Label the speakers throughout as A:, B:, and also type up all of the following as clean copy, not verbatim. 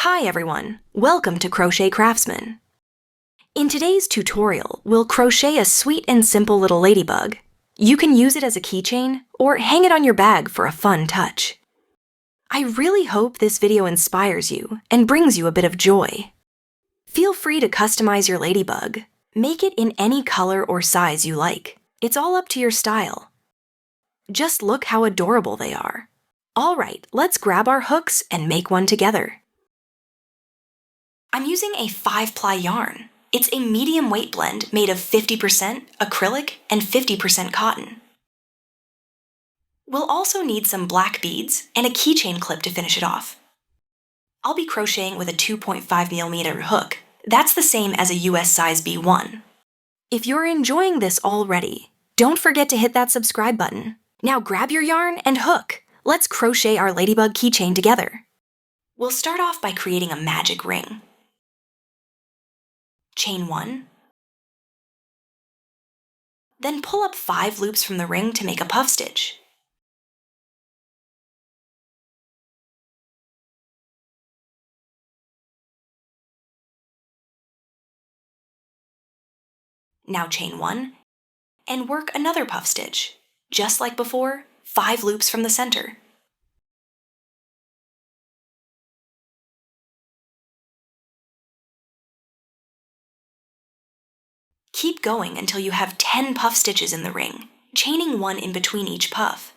A: Hi everyone, welcome to Crochet Craftsman. In today's tutorial, we'll crochet a sweet and simple little ladybug. You can use it as a keychain or hang it on your bag for a fun touch. I really hope this video inspires you and brings you a bit of joy. Feel free to customize your ladybug. Make it in any color or size you like. It's all up to your style. Just look how adorable they are. All right, let's grab our hooks and make one together. I'm using a 5-ply yarn. It's a medium weight blend made of 50% acrylic and 50% cotton. We'll also need some black beads and a keychain clip to finish it off. I'll be crocheting with a 2.5mm hook. That's the same as a US size B1. If you're enjoying this already, don't forget to hit that subscribe button. Now grab your yarn and hook. Let's crochet our ladybug keychain together. We'll start off by creating a magic ring. Chain 1. Then pull up 5 loops from the ring to make a puff stitch. Now chain 1 and work another puff stitch. Just like before, 5 loops from the center. Keep going until you have 10 puff stitches in the ring, chaining 1 in between each puff.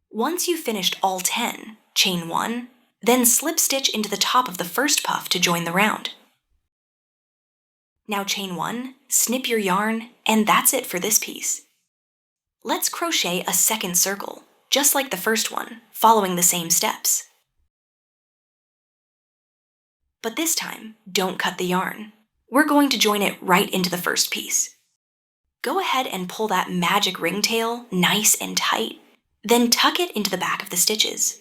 A: Once you've finished all 10, chain 1, then slip stitch into the top of the first puff to join the round. Now chain 1, snip your yarn, and that's it for this piece. Let's crochet a second circle, just like the first one, following the same steps. But this time, don't cut the yarn. We're going to join it right into the first piece. Go ahead and pull that magic ringtail nice and tight, then tuck it into the back of the stitches.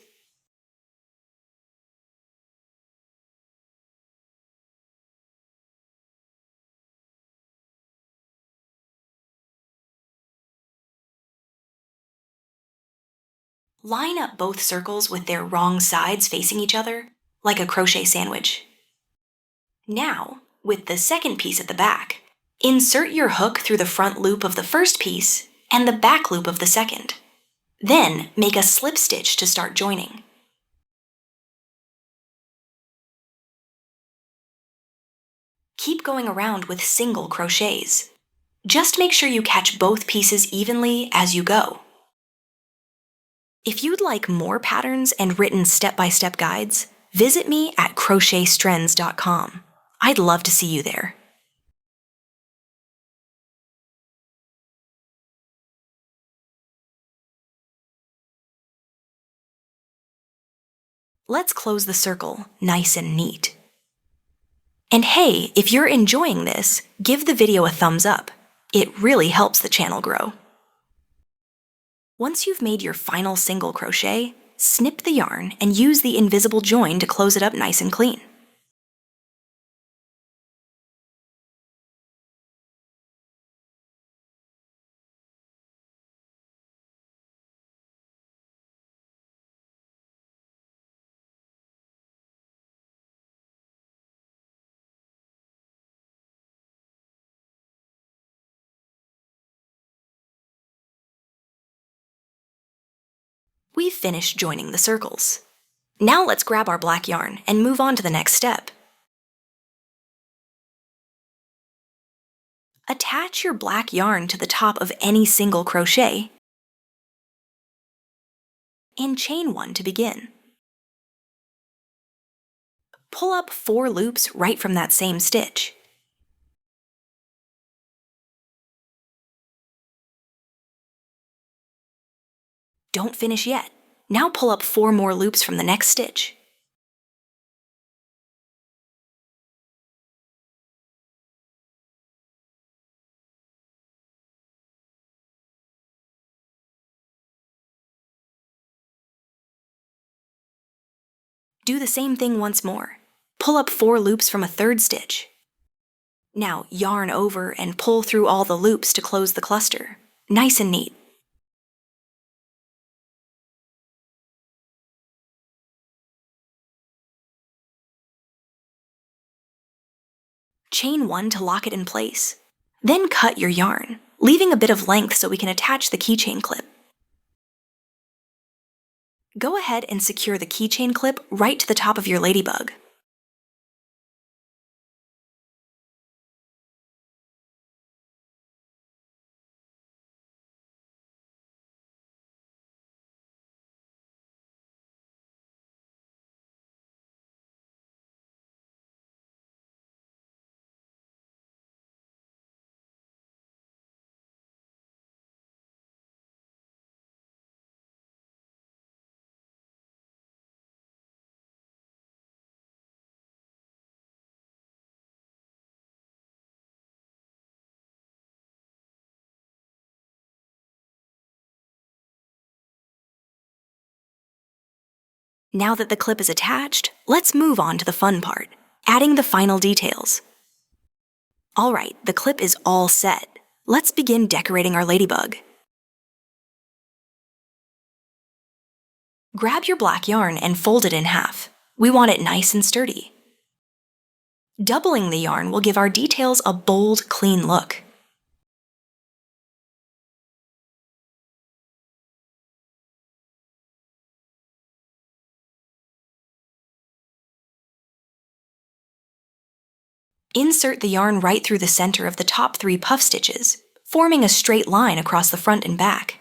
A: Line up both circles with their wrong sides facing each other, like a crochet sandwich. Now, with the second piece at the back, insert your hook through the front loop of the first piece and the back loop of the second. Then make a slip stitch to start joining. Keep going around with single crochets. Just make sure you catch both pieces evenly as you go. If you'd like more patterns and written step-by-step guides, visit me at crochetstrends.com. I'd love to see you there. Let's close the circle nice and neat. And hey, if you're enjoying this, give the video a thumbs up. It really helps the channel grow. Once you've made your final single crochet, snip the yarn and use the invisible join to close it up nice and clean. We've finished joining the circles. Now let's grab our black yarn and move on to the next step. Attach your black yarn to the top of any single crochet and chain 1 to begin. Pull up 4 loops right from that same stitch. Don't finish yet. Now pull up 4 more loops from the next stitch. Do the same thing once more. pull up 4 loops from a 3rd stitch. Now yarn over and pull through all the loops to close the cluster. Nice and neat. Chain 1 to lock it in place. Then cut your yarn, leaving a bit of length so we can attach the keychain clip. Go ahead and secure the keychain clip right to the top of your ladybug. Now that the clip is attached, let's move on to the fun part, adding the final details. Alright, the clip is all set. Let's begin decorating our ladybug. Grab your black yarn and fold it in half. We want it nice and sturdy. Doubling the yarn will give our details a bold, clean look. Insert the yarn right through the center of the top 3 puff stitches, forming a straight line across the front and back.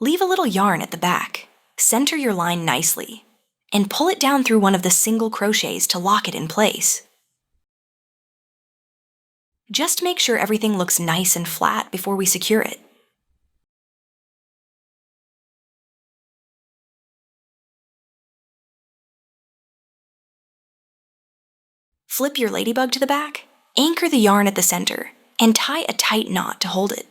A: Leave a little yarn at the back, center your line nicely, and pull it down through one of the single crochets to lock it in place. Just make sure everything looks nice and flat before we secure it. Flip your ladybug to the back, anchor the yarn at the center, and tie a tight knot to hold it.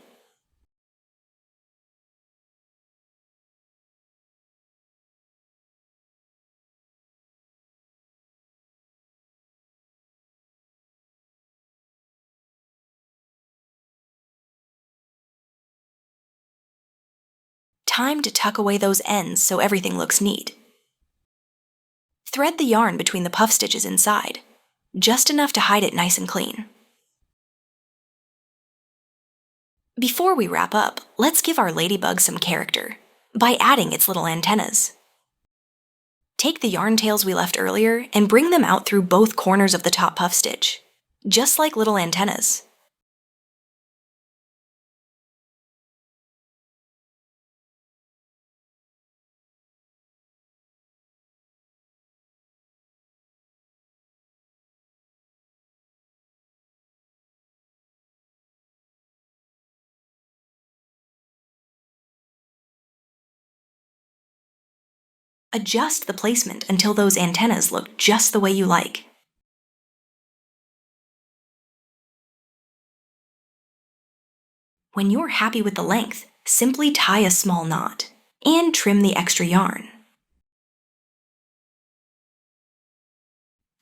A: Time to tuck away those ends so everything looks neat. Thread the yarn between the puff stitches inside, just enough to hide it nice and clean. Before we wrap up, let's give our ladybug some character by adding its little antennas. Take the yarn tails we left earlier and bring them out through both corners of the top puff stitch, just like little antennas. Adjust the placement until those antennas look just the way you like. When you're happy with the length, simply tie a small knot and trim the extra yarn.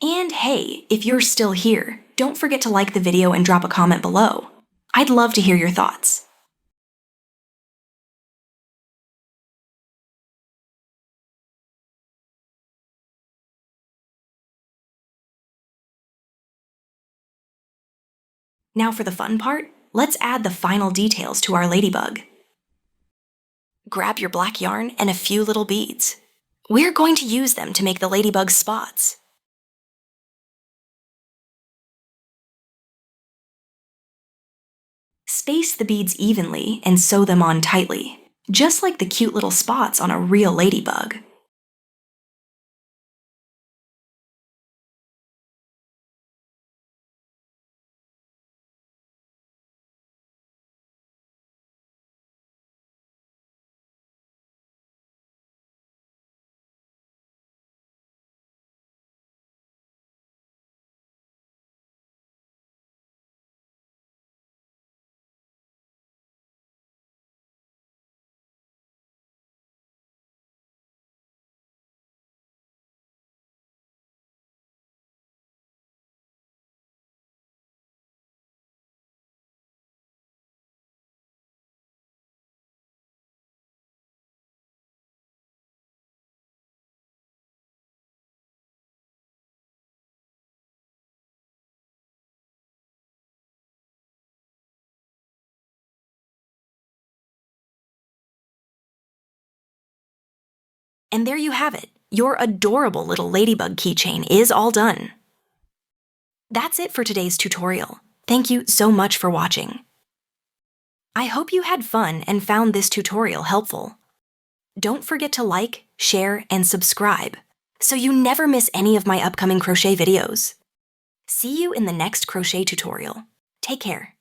A: And hey, if you're still here, don't forget to like the video and drop a comment below. I'd love to hear your thoughts. Now for the fun part, let's add the final details to our ladybug. Grab your black yarn and a few little beads. We're going to use them to make the ladybug's spots. Space the beads evenly and sew them on tightly, just like the cute little spots on a real ladybug. And there you have it. Your adorable little ladybug keychain is all done. That's it for today's tutorial. Thank you so much for watching. I hope you had fun and found this tutorial helpful. Don't forget to like, share, and subscribe so you never miss any of my upcoming crochet videos. See you in the next crochet tutorial. Take care.